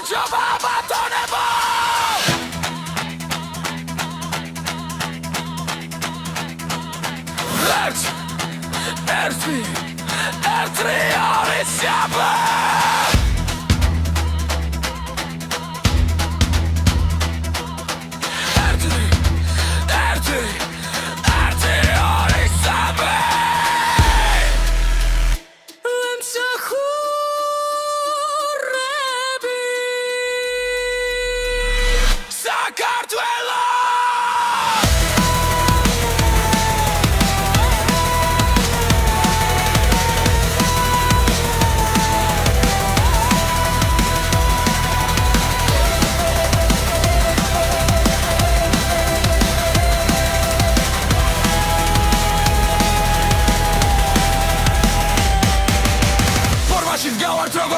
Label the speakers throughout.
Speaker 1: გამარჯობა ბატონებო ერთი არის შაბა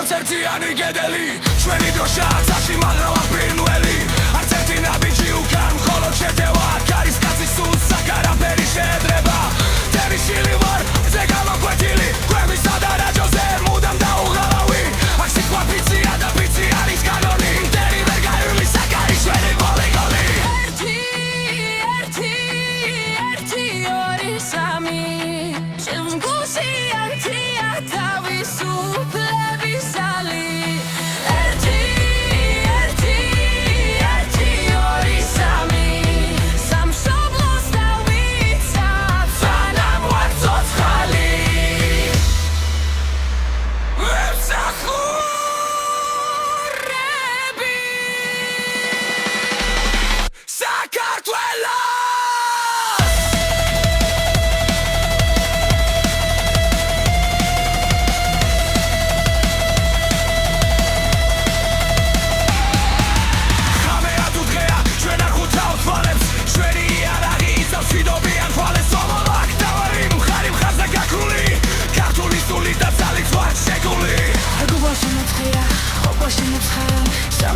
Speaker 1: როგორც ერთიანი გედელი ჩვენი დროშა ცაში მაგრამ აფრინველი არც ერთი ნაბიჯი უკან მხოლოდ შედევა კარის კაცი სულ საკარაფერი შეედრება თერიშილი ვარ ზე გამოკვეთილი გვერდისა და რაჯოზე მუდამ დაუღალავი აქ სიტყვა ფიცია და ფიცი არის კანონი მტერი ვერ გაივლის საკარი შვენი პოლიგონი ერთი ორი სამი შემდგომში არტია თავისუფლების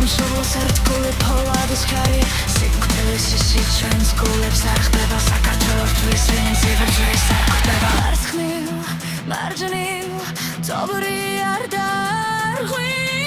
Speaker 1: სამშობლოს ერთგული ფოლადის ხარი სიკვდილის ჩვენს გულებს არ ხდება საქართველოსთვის ვინც იბრძვის არ ხდება მარცხნივ მარჯვნივ წობრი არ დარღვი